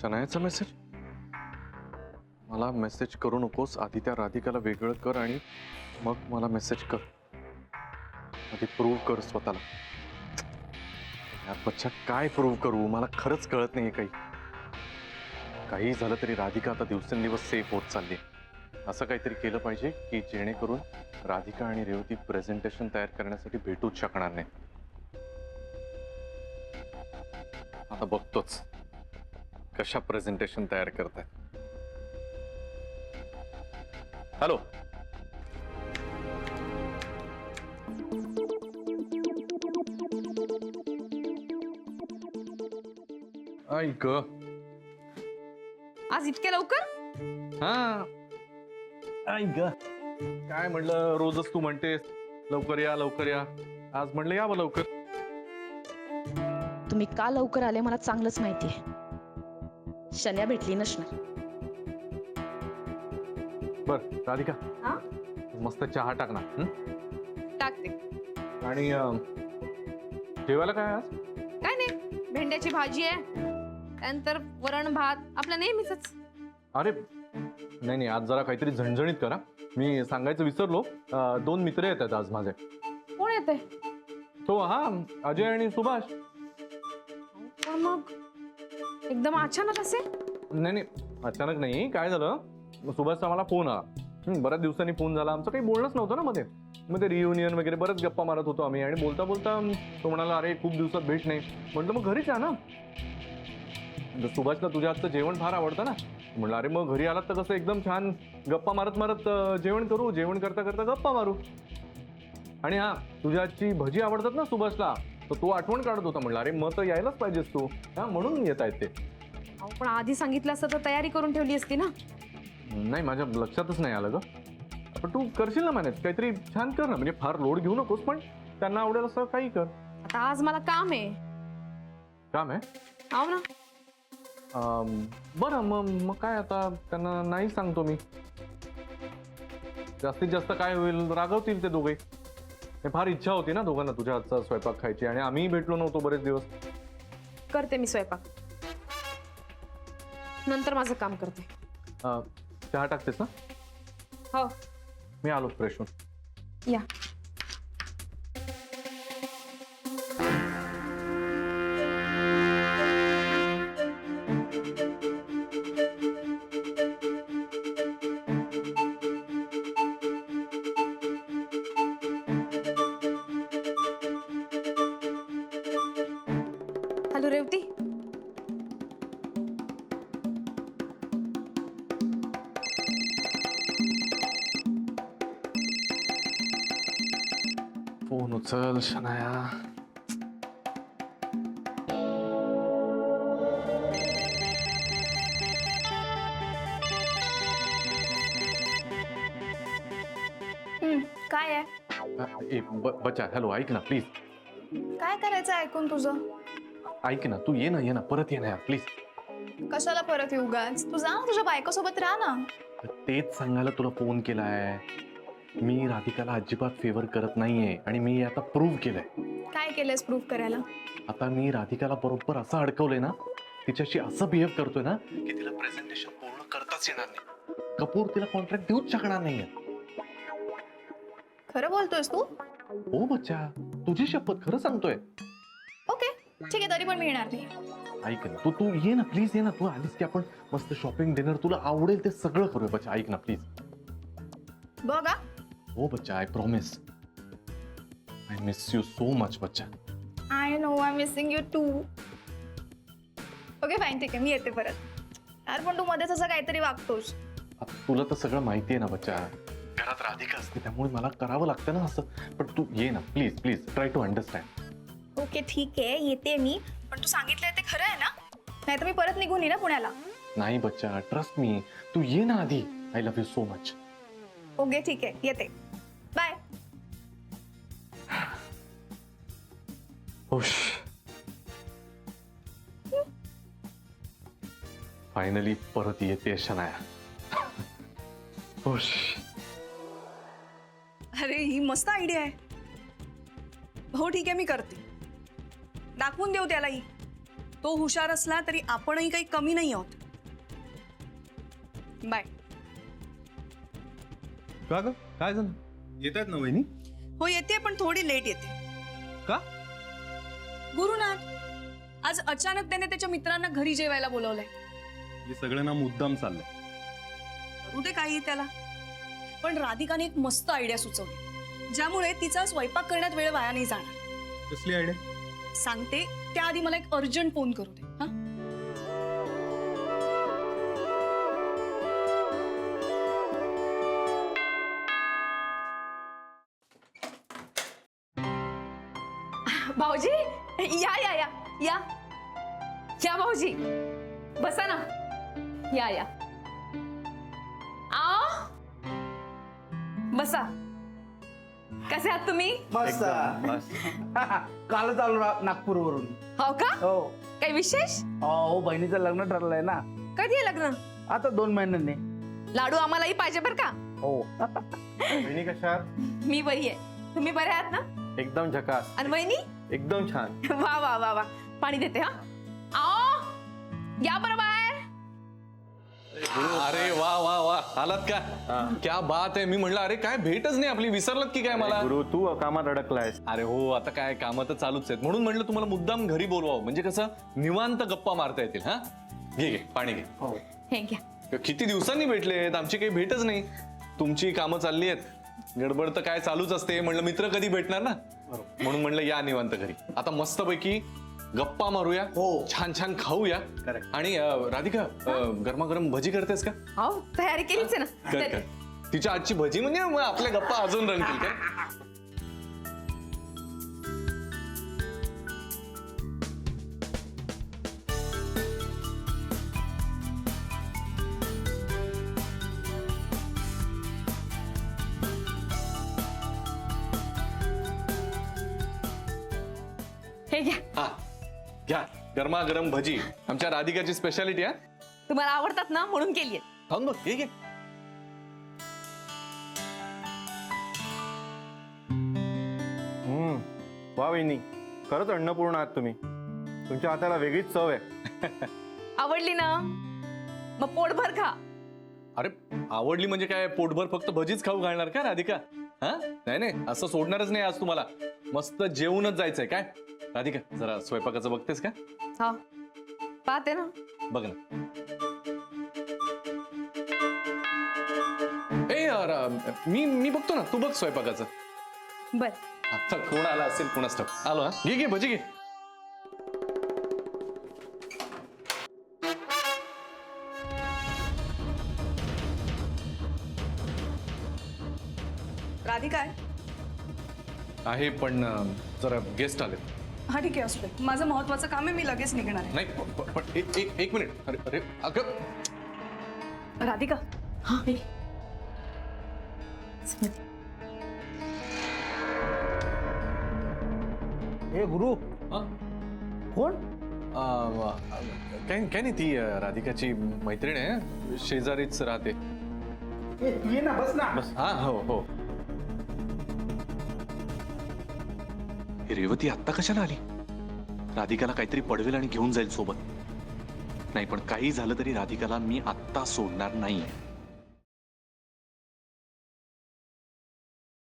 शनायाचा message? मला message करू नकोस, आधी त्या राधिकाला वेगळं कर आणि मग मला मेसेज कर. आधी प्रूव्ह कर स्वतःला. यार बच्चा, काय प्रूव्ह करू? मला खरंच कळत नाहीये काही. काही झालं तरी राधिका आता दिवसेंदिवस सेफ होत चालली. असं काहीतरी केलं पाहिजे की जेणेकरून राधिका आणि रेवती प्रेझेंटेशन तयार करण्यासाठी भेटूच शकणार नाही. आता बघतोच कशा प्रेझेंटेशन तयार करताय. हॅलो. ऐक. आज इतक्या लवकर? हा, ऐक. काय म्हणलं, रोजच तू म्हणतेस लवकर या लवकर या. आज म्हणलं यावं लवकर. तुम्ही का लवकर आले मला चांगलंच माहितीये. शन्या भेटली नसणार. बर राधिका, हा? मस्त चहा टाक ना. टाकते. आणि जेवायला काय आज? काय नाही, भेंड्याची भाजी आहे, त्यानंतर वरण भात, आपलं नेहमीच. अरे नाही नाही, आज जरा काहीतरी झणझणीत करा. मी सांगायचं विसरलो, 2 मित्र येतात आज माझे. कोण येते? तो हा, अजय आणि सुभाष. पण मग एकदम अचानक असे? नाही नाही, अचानक नाही. काय झालं, सुभाषचा मला फोन आला. बऱ्याच दिवसांनी फोन झाला. आमचं काही बोलणंच नव्हतं ना मध्ये. मग ते रियुनियन वगैरे बरंच गप्पा मारत होतो आम्ही. आणि बोलता बोलता तो म्हणाला, अरे खूप दिवसात भेट नाही. म्हटलं मग घरीच या ना. सुभाषला तुझ्या हातचं जेवण फार आवडतं ना. म्हटलं अरे मग घरी आलात तर कसं एकदम छान गप्पा मारत मारत जेवण करू. जेवण करता करता गप्पा मारू. आणि हा, तुझ्या हातची भजी आवडतात ना सुभाषला, तर तो आठवण काढत होता. म्हटलं अरे मग तर यायलाच पाहिजेस तू. हा, म्हणून येत आहेत ते. पण आधी सांगितलं असतं तर तयारी करून ठेवली असती ना. नाही, माझ्या लक्षातच नाही आलं ग. पण तू करशील ना मॅनेज, काहीतरी छान कर ना. म्हणजे फार लोड घेऊ नकोस, पण त्यांना आवडेल असं काही कर. आता आज मला काम आहे. काम आहे? हो ना. बरं मग काय, आता त्यांना नाही सांगतो मी. जास्तीत जास्त काय होईल, रागवतील ते दोघे. फार इच्छा होती ना दोघांना तुझ्या हातचा स्वयंपाक खायची, आणि आम्ही भेटलो नव्हतो बरेच दिवस. करते मी स्वयंपाक, नंतर माझं काम करते. चहा टाकतेस ना? हो. मी आलो फ्रेश होऊन. या. हॅलो रेवती. फोन उचल शनाया. काय आहे? बच्चा, हॅलो, ऐक ना प्लीज. काय करायचं ऐकून तुझं? ऐक ना, तू ये ना परत ये ना यार प्लीज. कशाला परत येऊ गाच? तू जा ना, तुझ्या बायकोसोबत राहा ना. तेच सांगायला तुला फोन केलाय. मी राधिकाला अजिबात फेवर करत नाहीये, आणि मी आता प्रूव्ह केलंय. काय केलंयस प्रूव्ह करायला? आता मी राधिकाला बरोबर असं अडकवलंय ना, तिच्याशी असं बिहेव करतोय ना की तिला प्रेझेंटेशन पूर्ण करताच येणार नाही. कपूर तिला कॉन्ट्रॅक्ट देऊच शकणार नाहीये. खरं बोलतोयस तू? हो बच्चा, तुझी शपथ, खरं सांगतोय. ओके ठीक आहे, तरी पण मी येणार नाही. ऐक ना, तू ये ना प्लीज, ये ना. तू आलीस की आपण मस्त शॉपिंग, डिनर, तुला आवडेल ते सगळं करूया बच्चा. ऐक ना प्लीज. बघा. हो बच्चा, I promise. I miss you so much बच्चा. I know, I missing you too. Okay fine, ठीक आहे, मी येते परत. यार पण तू मध्येच असं काहीतरी वागतोस. आता तुला तर सगळं माहिती आहे ना बच्चा. घरात राधिका असते त्यामुळे मला करावं लागतं ना असं. पण तू ये ना please please, try to understand. Okay ठीक आहे, येते मी. पण तू सांगितलंय ते खरं आहे ना? नाही तर मी परत निघून येईन ना पुण्याला. नाही बच्चा, ट्रस्ट मी. तू ये ना आधी. I love you so much. Okay ठीक आहे, येते. बाय. खुश. फायनली परत येते शनाया. खुश. अरे ही मस्त आयडिया आहे. हो ठीक आहे, मी करते. दाखवून देऊ त्यालाही. तो हुशार असला तरी आपणही काही कमी नाही आहोत. बाय. का ग काय झालं येत आहेत ना वहिनी? हो येते पण थोडी लेट येते. का? गुरुनाथ आज अचानक त्याने त्याच्या मित्रांना घरी जेवायला बोलवलंय. हे सगळ्यांना मुद्दाम चाललंय. करू दे काही त्याला. पण राधिकाने एक मस्त आयडिया सुचवली ज्यामुळे तिचा स्वयंपाक करण्यात वेळ वाया नाही जाणार. कसली आयडिया? सांगते त्याआधी मला एक अर्जंट फोन करू दे. हा भाऊजी या या या या या भाऊजी बसा ना. या या आओ बसा. कसे आहात तुम्ही? मस्त. कालच आलो नागपूरवरून. हो का? हो काही विशेष? हो बहिणीचं लग्न ठरलंय ना कधी आहे लग्न? आता 2 महिन्यांनी. लाडू आम्हालाही पाहिजे बर का. हो वहिनी कशा आहात? मी बरी आहे. तुम्ही बरे आहात ना? एकदम झकास. आणि वहिनी? एकदम छान. वा वा वा वा. पाणी देते हा. आओ या बरं बाहेर. अरे वा वा वा आलात का? क्या बात आहे. मी म्हणलं अरे काय भेटच नाही आपली, विसरलात की काय मला? गुरु तू कामात अडकलायस. अरे हो आता काय कामं तर चालूच आहेत म्हणून म्हणलं तुम्हाला मुद्दाम घरी बोलवावं, म्हणजे कसं निवांत गप्पा मारता येतील. हा घे घे पाणी घे. हे घ्या. किती दिवसांनी भेटलेत, आमची काही भेटच नाही. तुमची कामं चालली आहेत, गडबड तर काय चालूच असते. म्हणलं मित्र कधी भेटणार ना, म्हणून म्हणलं या निवांत घरी. आता मस्तपैकी गप्पा मारूया, हो. छान छान खाऊया. आणि राधिका गरमागरम भजी करतेस का? हो तयारी केलीच आहे ना. कर कर. तिच्या आजची भजी म्हणजे मग आपल्या गप्पा अजून रंगतील काय? हे घ्या. हा घ्या गरमागरम भजी, आमच्या राधिकाची स्पेशालिटी. आहे तुम्हाला आवडतात ना म्हणून केली आहे. खाऊन बघ. घे घे. वा वहिनी खरंच अन्नपूर्ण आहात तुम्ही. तुमच्या हाताला वेगळीच चव आहे. आवडली ना मग पोटभर खा. अरे आवडली म्हणजे काय पोटभर फक्त भजीच खाऊ घालणार का राधिका? हा नाही नाही असं सोडणारच नाही आज तुम्हाला. मस्त जेवूनच जायचंय काय? राधिका जरा स्वयंपाकाचं बघतेस का? हा पाहते ना. बघ ना. ए मी बघतो ना, तू बघ स्वयंपाकाचं. बर. आता कोण आला असेल कोणाच ठाऊक. आलो. हा घे घे भजी घे. राधिका आहे? आहे पण जरा गेस्ट आले. हा ठीक आहे असू दे. माझं महत्वाचं काम आहे, मी लगेच निघणार आहे. नाही पण एक मिनिट. अरे अरे अगं राधिका हा हे. स्मृती. हे गुरु हा? कोण? काय नाही ती राधिकाची मैत्रीण आहे, शेजारीच राहते. ये ना बस ना. हा हो हो. रेवती आत्ता कशाला आली? राधिकाला काहीतरी पडवेल आणि घेऊन जाईल सोबत. नाही पण काही झालं तरी राधिकाला मी आत्ता सोडणार नाही.